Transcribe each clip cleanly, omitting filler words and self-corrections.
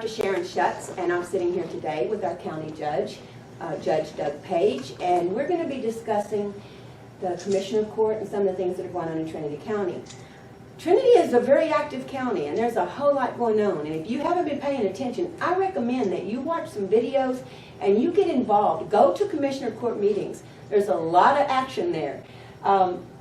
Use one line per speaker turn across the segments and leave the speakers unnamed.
Dr. Sharon Schutz, and I'm sitting here today with our county judge, Judge Doug Page, and we're going to be discussing the Commissioner of Court and some of the things that are going on in Trinity County. Trinity is a very active county, and there's a whole lot going on, and if you haven't been paying attention, I recommend that you watch some videos and you get involved. Go to Commissioner of Court meetings. There's a lot of action there.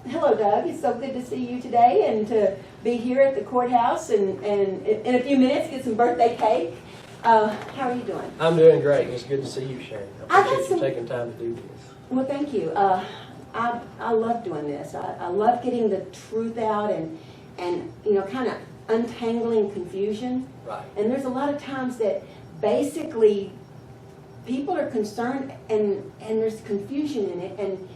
Hello, Doug. It's so good to see you today and to be here at the courthouse and in a few minutes get some birthday cake. How are you doing?
I'm doing great. It's good to see you, Sharon. I appreciate you taking time to do this.
Well, thank you. I love doing this. I love getting the truth out and you know, kind of untangling confusion.
Right.
And there's a lot of times that basically people are concerned and there's confusion in it, and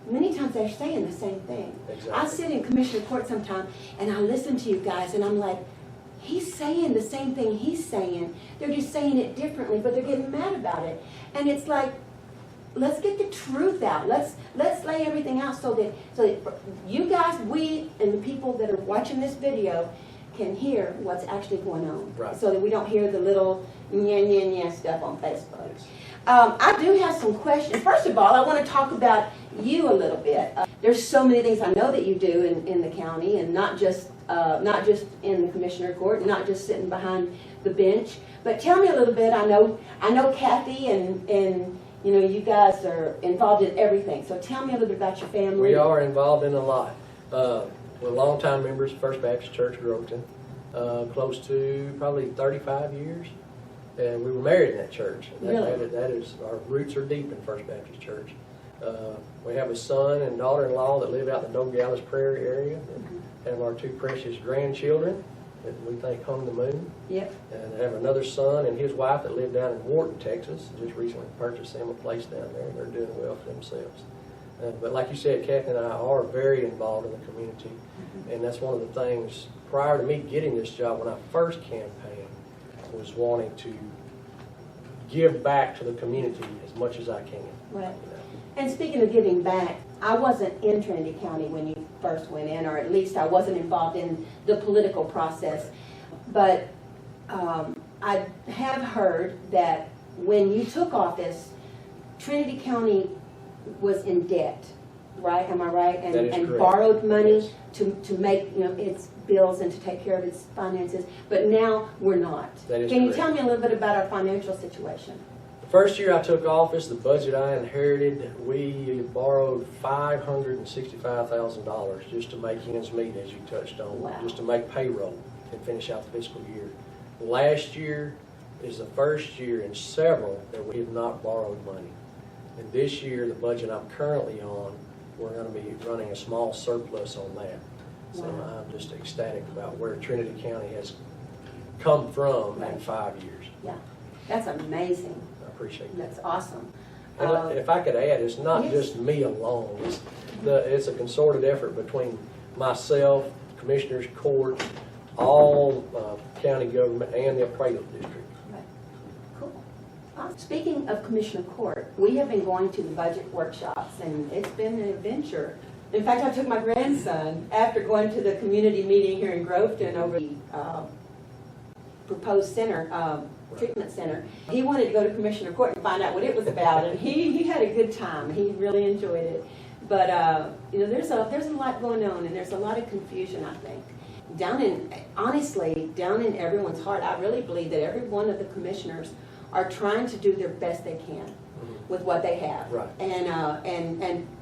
many times they're saying the same thing.
Exactly.
I sit in Commissioner Court sometime and I listen to you guys and I'm like, he's saying the same thing he's saying. They're just saying it differently, but they're getting mad about it. And it's like, let's get the truth out. Let's lay everything out so that you guys, we, and the people that are watching this video can hear what's actually going on.
Right.
So that we don't hear the little nya stuff on Facebook. I do have some questions. First of all, I want to talk about you a little bit. There's so many things I know that you do in the county, and not just in the Commissioner Court, not just sitting behind the bench. But tell me a little bit. I know Kathy and you know, you guys are involved in everything. So tell me a little bit about your family.
We are involved in a lot. We're longtime members of First Baptist Church of Groveton, close to probably 35 years. And we were married in that church.
Really?
That is, our roots are deep in First Baptist Church. We have a son and daughter-in-law that live out in the Nogales Prairie area. And have our two precious grandchildren that we think hung the moon.
Yep.
And I have another son and his wife that live down in Wharton, Texas. Just recently purchased them a place down there, and they're doing well for themselves. But like you said, Kathy and I are very involved in the community. And that's one of the things, prior to me getting this job, when I first campaigned, was wanting to give back to the community as much as I can.
Right.
You know.
And speaking of giving back, I wasn't in Trinity County when you first went in, or at least I wasn't involved in the political process. But I have heard that when you took office, Trinity County was in debt, right? Am I right?
That is
and
correct.
Borrowed money
Yes.
to make, you know, its bills and to take care of its finances. But now we're not.
That is
Can you
correct.
tell me a little bit about our financial situation?
The first year I took office, the budget I inherited, we borrowed $565,000 just to make ends meet, as you touched on.
Wow.
Just to make payroll and finish out the fiscal year. Last year is the first year in several that we have not borrowed money. And this year, the budget I'm currently on, we're going to be running a small surplus on that. So
Wow.
I'm just ecstatic about where Trinity County has come from in 5 years.
Yeah, that's amazing.
I appreciate that.
That's awesome.
And if I could add, it's not
Yes.
just me alone. It's a concerted effort between myself, Commissioner's Court, all county government, and the appraisal district.
Right. Cool. Speaking of Commissioner Court, we have been going to the budget workshops, and it's been an adventure. In fact, I took my grandson after going to the community meeting here in Groveton over the proposed center, treatment center. He wanted to go to Commissioner Court and find out what it was about, and he had a good time. He really enjoyed it. But you know, there's a lot going on, and there's a lot of confusion, I think. Honestly, down in everyone's heart, I really believe that every one of the commissioners are trying to do their best they can with what they have.
Right.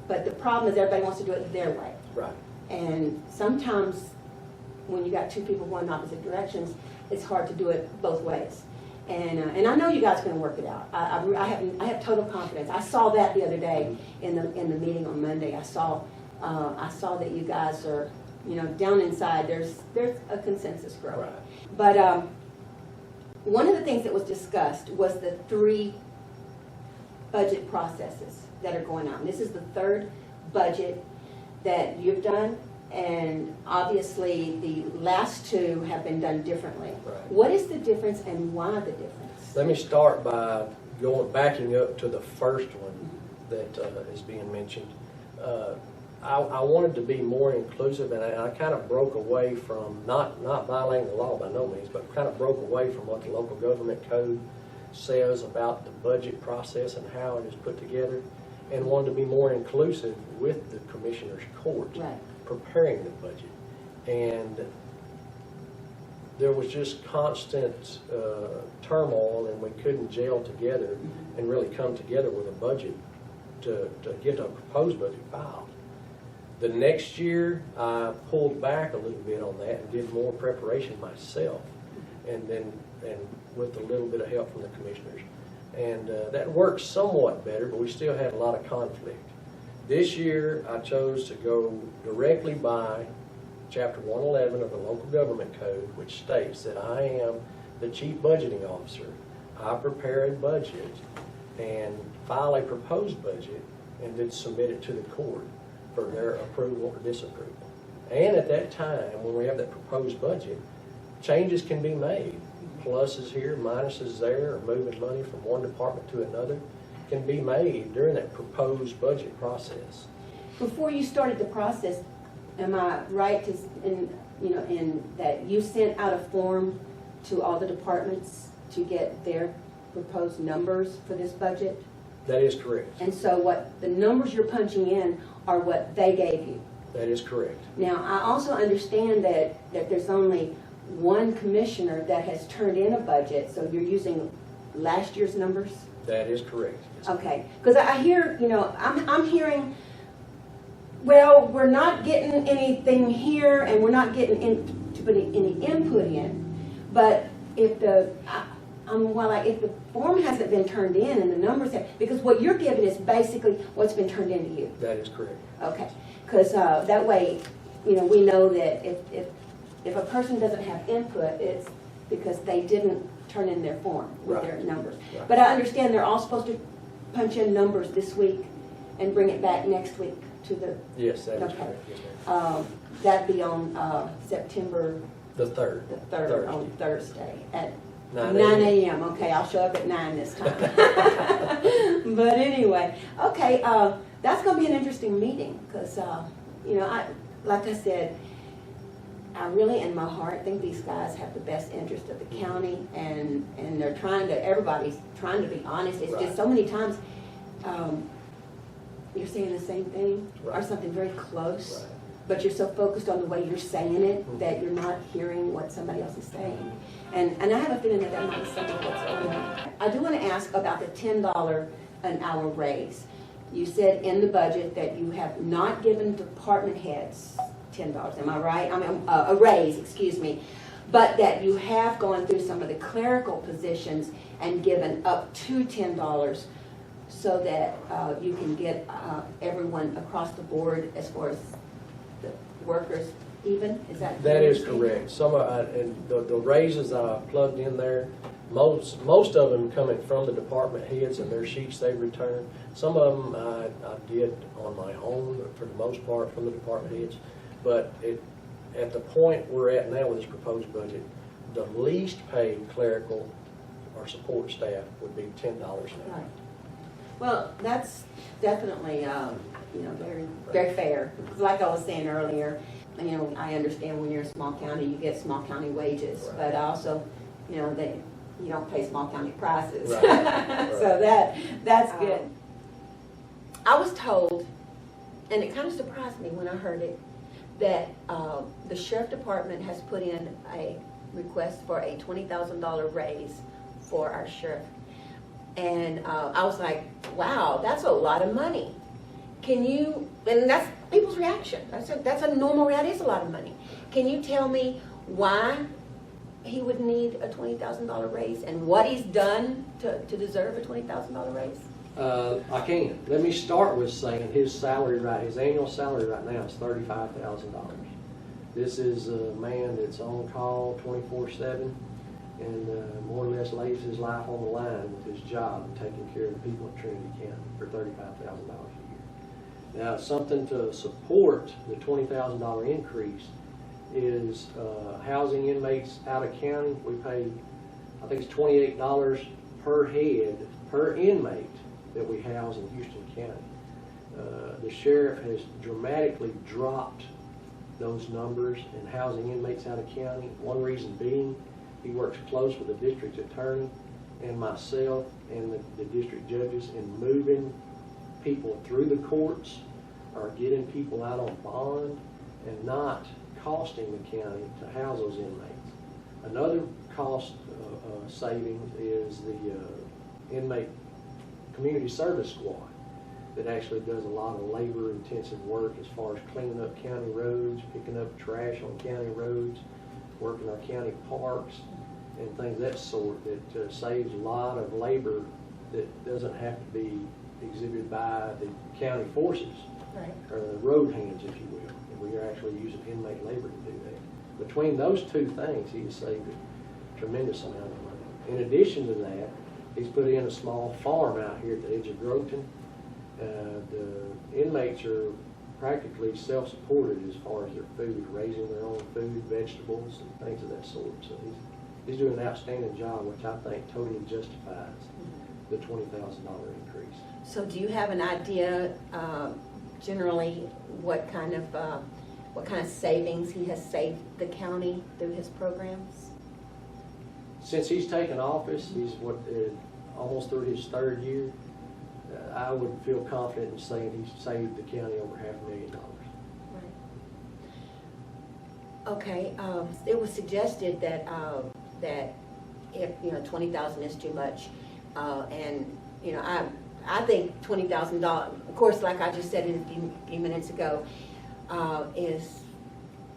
But the problem is everybody wants to do it their way.
Right.
And sometimes when you got two people going in opposite directions, it's hard to do it both ways. And I know you guys are going to work it out. I have total confidence. I saw that the other day in the meeting on Monday. I saw that you guys are, you know, down inside. There's a consensus growing.
Right.
But one of the things that was discussed was the 3 budget processes that are going on. This is the 3rd budget that you've done, and obviously the last 2 have been done differently.
Right.
What is the difference and why the difference?
Let me start by backing up to the first one that is being mentioned. I wanted to be more inclusive, and I kind of broke away from, not violating the law by no means, but kind of broke away from what the local government code says about the budget process and how it is put together, and wanted to be more inclusive with the Commissioners Court
Right.
preparing the budget. And there was just constant turmoil, and we couldn't gel together and really come together with a budget to get a proposed budget filed. The next year, I pulled back a little bit on that and did more preparation myself, and with a little bit of help from the commissioners. And that worked somewhat better, but we still had a lot of conflict. This year, I chose to go directly by Chapter 111 of the Local Government Code, which states that I am the Chief Budgeting Officer. I prepare a budget and file a proposed budget and then submit it to the court for their approval or disapproval. And at that time, when we have that proposed budget, changes can be made. Pluses here, minuses there, or moving money from one department to another can be made during that proposed budget process.
Before you started the process, am I right in that you sent out a form to all the departments to get their proposed numbers for this budget?
That is correct.
And so what the numbers you're punching in are what they gave you?
That is correct.
Now, I also understand that there's only one commissioner that has turned in a budget, so you're using last year's numbers?
That is correct.
Okay, because I hear, I'm hearing, well, we're not getting anything here and we're not getting to put any input in, but if the form hasn't been turned in and the numbers have, because what you're giving is basically what's been turned into you.
That is correct.
Okay, because that way, we know that if a person doesn't have input, it's because they didn't turn in their form with their numbers.
Right.
But I understand they're all supposed to punch in numbers this week and bring it back next week to the,
Yes, that is
Okay.
correct. Yes, ma'am.
that'd be on September
The 3rd.
the 3rd, on Thursday at
9
9 a.m. Okay, I'll show up at 9 this time. But anyway, okay, that's going to be an interesting meeting because, like I said, I really, in my heart, think these guys have the best interest of the county, and they're everybody's trying to be honest. It's
Right.
just so many times you're saying the same thing or
Right.
something very close,
Right.
but you're so focused on the way you're saying it
Mhm.
that you're not hearing what somebody else is saying. And I have a feeling that might be something that's going on. I do want to ask about the $10 an hour raise. You said in the budget that you have not given department heads $10, am I right? I mean, a raise, excuse me. But that you have gone through some of the clerical positions and given up to $10 so that you can get everyone across the board as far as the workers even? Is that?
That is correct. And the raises that I plugged in there, most of them coming from the department heads and their sheets they return. Some of them I did on my own, for the most part, from the department heads. But at the point we're at now with this proposed budget, the least paid clerical or support staff would be $10 an hour.
Right. Well, that's definitely, very fair. Like I was saying earlier, I understand when you're a small county, you get small county wages,
Right.
but also, that you don't pay small county prices.
Right. Right.
So that's good. I was told, and it kind of surprised me when I heard it, that the sheriff department has put in a request for a $20,000 raise for our sheriff. And I was like, wow, that's a lot of money. And that's people's reaction. That's a normal reaction. It's a lot of money. Can you tell me why he would need a $20,000 raise and what he's done to deserve a $20,000 raise?
I can. Let me start with saying his annual salary right now is $35,000. This is a man that's on call 24/7 and more or less lays his life on the line with his job and taking care of the people of Trinity County for $35,000 a year. Now, something to support the $20,000 increase is housing inmates out of county. We pay, I think it's $28 per head, per inmate that we house in Houston County. The sheriff has dramatically dropped those numbers in housing inmates out of county. One reason being, he works close with the district attorney and myself and the district judges in moving people through the courts or getting people out on bond and not costing the county to house those inmates. Another cost savings is the inmate community service squad that actually does a lot of labor-intensive work as far as cleaning up county roads, picking up trash on county roads, working our county parks, and things of that sort that saves a lot of labor that doesn't have to be exhibited by the county forces,
Right.
or the road hands, if you will. And we are actually using inmate labor to do that. Between those two things, he has saved a tremendous amount of money. In addition to that, he's put in a small farm out here at the edge of Groton. The inmates are practically self-supported as far as their food, raising their own food, vegetables, and things of that sort. So he's doing an outstanding job, which I think totally justifies the $20,000 increase.
So do you have an idea, generally, what kind of savings he has saved the county through his programs?
Since he's taken office, he's almost through his third year. I would feel confident in saying he's saved the county over $500,000.
Right. Okay, it was suggested that that if $20,000 is too much, and I think $20,000. Of course, like I just said a few minutes ago, is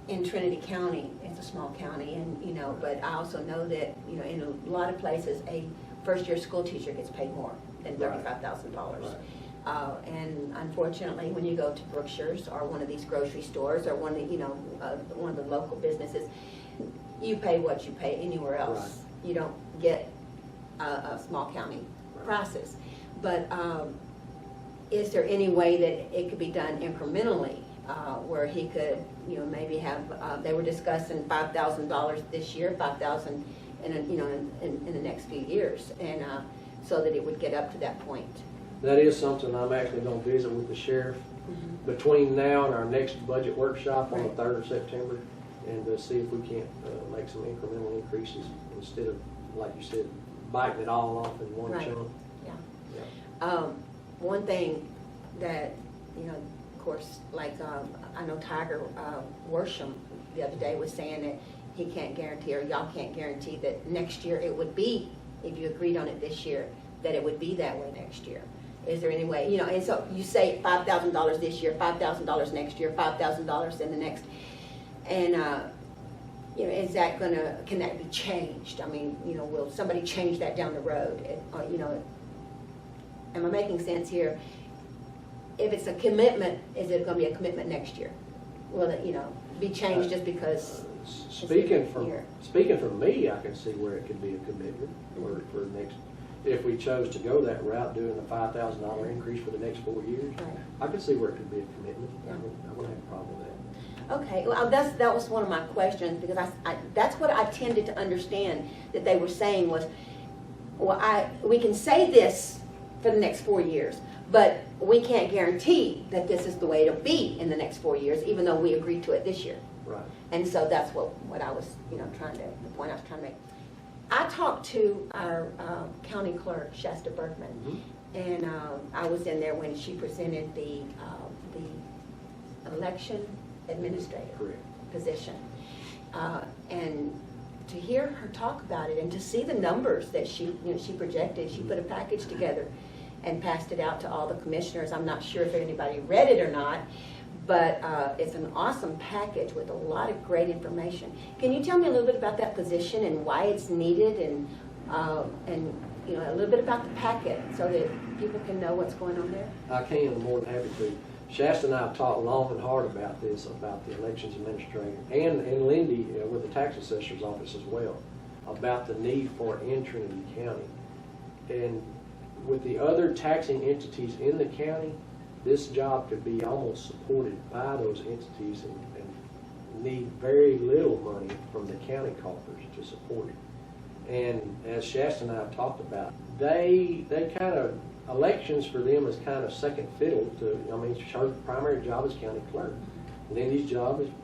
in Trinity County. It's a small county, and but I also know that in a lot of places a first-year school teacher gets paid more than $35,000.
Right.
And unfortunately, when you go to Brookshire's or one of these grocery stores or one of one of the local businesses, you pay what you pay anywhere else.
Right.
You don't get a small county prices. But is there any way that it could be done incrementally, where he could, maybe have? They were discussing $5,000 this year, $5,000 in the next few years, and so that it would get up to that point.
That is something I'm actually going to visit with the sheriff between now and our next budget workshop on the 3rd of September, and see if we can't make some incremental increases instead of, like you said, biting it all off in one chunk.
Yeah. One thing that, of course, like I know Tiger Worsham the other day was saying that he can't guarantee, or y'all can't guarantee, that next year it would be, if you agreed on it this year, that it would be that way next year. Is there any way, and so you say $5,000 this year, $5,000 next year, $5,000 in the next, and is that can that be changed? I mean, will somebody change that down the road? Am I making sense here? If it's a commitment, is it going to be a commitment next year? Will it, be changed just because?
Speaking for me, I can see where it could be a commitment for next. If we chose to go that route, doing a $5,000 increase for the next 4 years,
Right.
I could see where it could be a commitment.
Yeah.
I wouldn't have a problem with that.
Okay, well, that was one of my questions, because I that's what I tended to understand that they were saying was, well, we can say this for the next 4 years, but we can't guarantee that this is the way it'll be in the next 4 years, even though we agreed to it this year.
Right.
And so that's what I was, the point I was trying to make. I talked to our county clerk, Shasta Berkman, and I was in there when she presented the election administrator position. And to hear her talk about it and to see the numbers that she projected, she put a package together and passed it out to all the commissioners. I'm not sure if anybody read it or not, but it's an awesome package with a lot of great information. Can you tell me a little bit about that position and why it's needed, and a little bit about the packet so that people can know what's going on there?
I can. I'm more than happy to. Shasta and I have talked long and hard about this, about the elections administrator, and Lindy with the tax assessor's office as well, about the need for it in Trinity County. And with the other taxing entities in the county, this job could be almost supported by those entities and need very little money from the county coffers to support it. And as Shasta and I have talked about, they kind of elections for them is kind of second fiddle to, I mean, her primary job is county clerk. Lindy's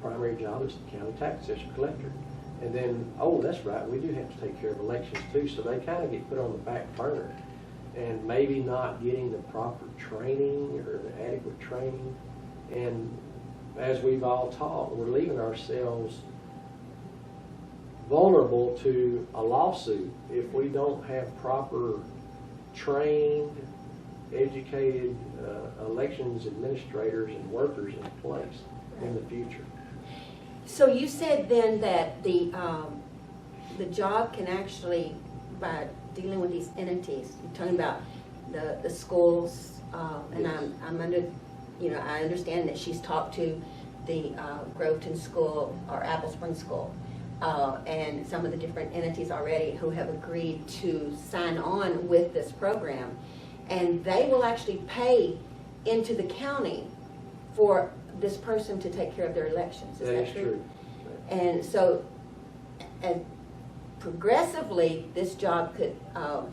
primary job is county tax assessor collector. And then, oh, that's right, we do have to take care of elections too, so they kind of get put on the back burner. And maybe not getting the proper training or the adequate training. And as we've all taught, we're leaving ourselves vulnerable to a lawsuit if we don't have proper trained, educated elections administrators and workers in place in the future.
So you said then that the job can actually, by dealing with these entities, you're talking about the schools, and
Yes.
I'm under, I understand that she's talked to the Groveton School or Apple Spring School, and some of the different entities already who have agreed to sign on with this program, and they will actually pay into the county for this person to take care of their elections. Is that true? And so, and progressively, this job could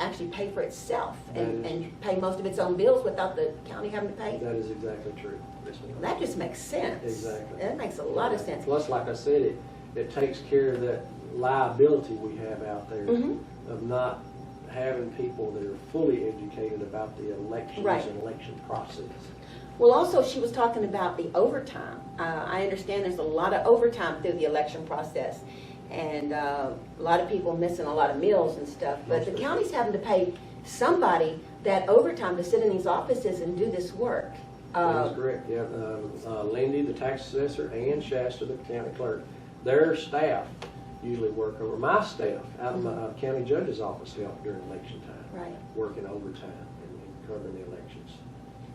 actually pay for itself and pay most of its own bills without the county having to pay.
That is exactly true. Yes, ma'am.
That just makes sense.
Exactly.
That makes a lot of sense.
Plus, like I said, it takes care of that liability we have out there
Mhm.
of not having people that are fully educated about the elections
Right.
and election process.
Well, also, she was talking about the overtime. I understand there's a lot of overtime through the election process, and a lot of people missing a lot of meals and stuff. But the county's having to pay somebody that overtime to sit in these offices and do this work.
That is correct, yeah. Lindy, the tax assessor, and Shasta, the county clerk, their staff usually work over. My staff out of my county judge's office help during election time,
Right.
working overtime and covering the elections.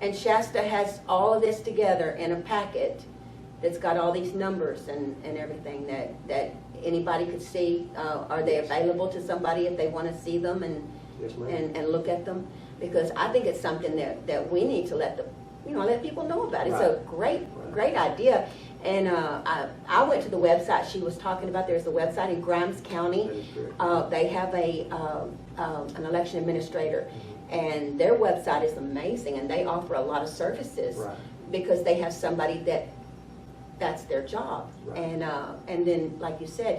And Shasta has all of this together in a packet that's got all these numbers and everything that anybody could see. Are they available to somebody if they want to see them
Yes, ma'am.
and look at them? Because I think it's something that we need to let people know about. It's a great idea. And I went to the website she was talking about. There's a website in Grimes County.
That is correct.
They have an election administrator, and their website is amazing, and they offer a lot of services
Right.
because they have somebody that's their job.
Right.
And then, like you said,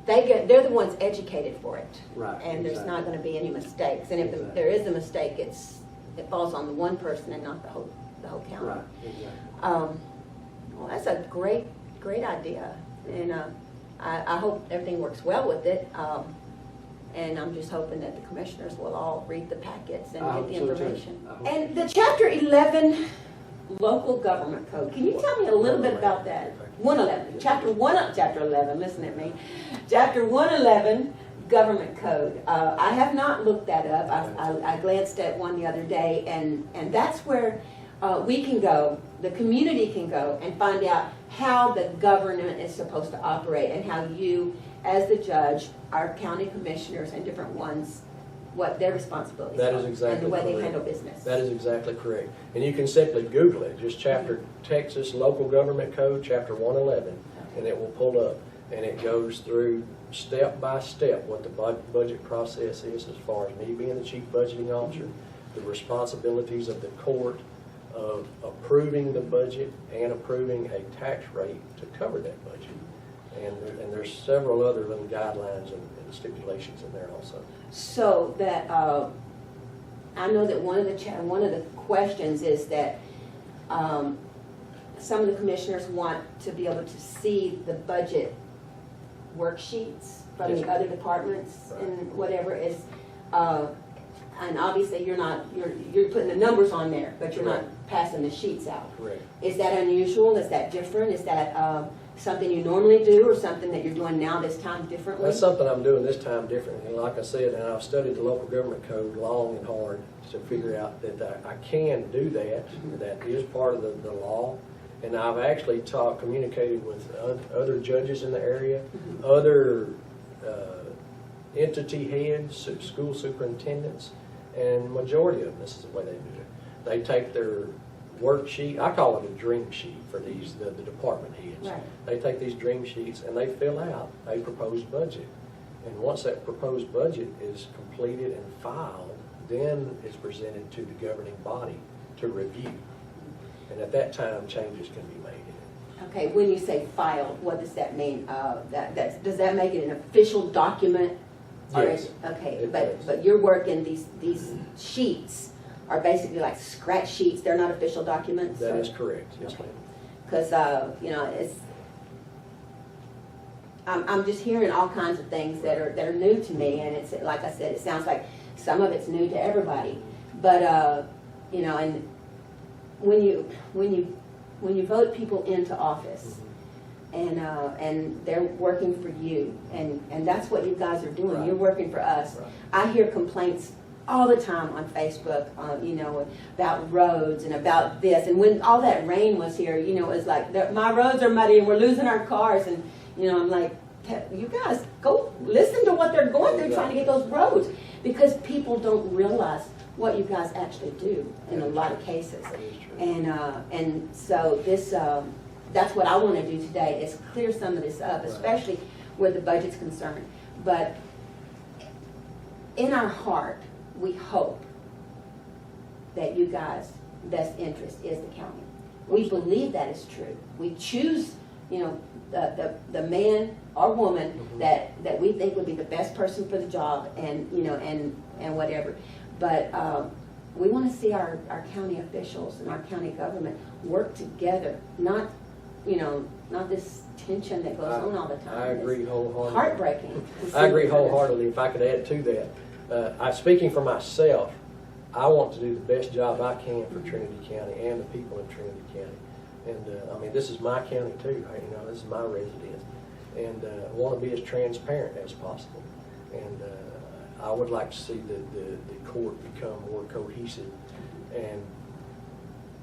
they're the ones educated for it.
Right,
And there's not
exactly.
going to be any mistakes. And if
Exactly.
there is a mistake, it falls on the one person and not the whole county.
Right, exactly.
Well, that's a great idea, and I hope everything works well with it. And I'm just hoping that the commissioners will all read the packets and
I
get
hope
the
so, too.
information.
I hope
And the Chapter 11 local government code, can you tell me a little bit about that? 111, Chapter 11, listen at me. Chapter 111 government code. I have not looked that up. I glanced at one the other day, and that's where we can go, the community can go and find out how the government is supposed to operate and how you, as the judge, our county commissioners and different ones, what their responsibilities
That
are.
is exactly
And the way they
correct.
handle business.
That is exactly correct. And you can simply Google it, just Texas Local Government Code, Chapter 111, and it will pull up. And it goes through step by step what the budget process is as far as me being the chief budgeting officer, the responsibilities of the court, of approving the budget and approving a tax rate to cover that budget. And there's several other little guidelines and stipulations in there also.
So that, I know that one of the questions is that some of the commissioners want to be able to see the budget worksheets from
Yes,
the
ma'am.
other departments
Right.
and whatever is, and obviously you're putting the numbers on there, but you're not passing the sheets out.
Correct.
Is that unusual? Is that different? Is that something you normally do or something that you're doing now this time differently?
That's something I'm doing this time differently. And like I said, and I've studied the local government code long and hard to figure out that I can do that. That is part of the law. And I've actually communicated with other judges in the area, other entity heads, school superintendents, and majority of them, this is the way they do it. They take their worksheet, I call it a dream sheet for the department heads.
Right.
They take these dream sheets and they fill out a proposed budget. And once that proposed budget is completed and filed, then it's presented to the governing body to review. And at that time, changes can be made in it.
Okay, when you say filed, what does that mean? Does that make it an official document? Or
Yes,
is- Okay,
it
but
does.
you're working, these sheets are basically like scratch sheets, they're not official documents?
That is correct, yes, ma'am.
Because, you know, I'm just hearing all kinds of things that are new to me, and it's, like I said, it sounds like some of it's new to everybody. But, you know, and when you vote people into office, and they're working for you, and that's what you guys are doing.
Right.
You're working for us.
Right.
I hear complaints all the time on Facebook, you know, about roads and about this. And when all that rain was here, you know, it was like, my roads are muddy and we're losing our cars. And, you know, I'm like, you guys, go listen to what they're going through trying to get those roads. Because people don't realize what you guys actually do in a lot of cases.
That is true.
And so this, that's what I want to do today, is clear some of this up,
Right.
especially where the budget's concerned. But in our heart, we hope that you guys' best interest is the county. We believe that is true. We choose, you know, the man or woman
Mhm.
that we think would be the best person for the job, and, you know, and whatever. But we want to see our county officials and our county government work together, not, you know, not this tension that goes on all the time.
I agree
It's
wholeheartedly.
heartbreaking. to see
I agree
what happens.
wholeheartedly. If I could add to that, speaking for myself, I want to do the best job I can for Trinity County and the people in Trinity County. And I mean, this is my county too. You know, this is my residence, and I want to be as transparent as possible. And I would like to see the court become more cohesive and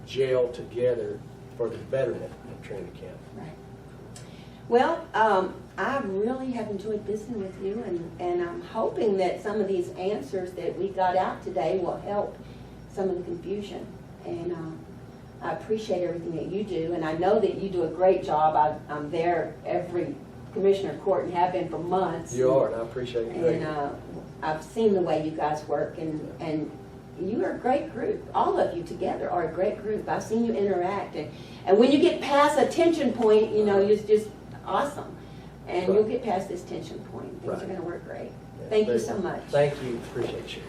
gel together for the betterment of Trinity County.
Right. Well, I really have enjoyed visiting with you, and I'm hoping that some of these answers that we got out today will help some of the confusion. And I appreciate everything that you do, and I know that you do a great job. I'm there every commissioner court and have been for months.
You are, and I appreciate it.
And I've seen the way you guys work, and you are a great group. All of you together are a great group. I've seen you interact, and when you get past a tension point, you know, it's just awesome. And
Right.
you'll get past this tension point. Things
Right.
are going to work great.
Yeah,
Thank you
very
so
good.
much.
Thank you. Appreciate you.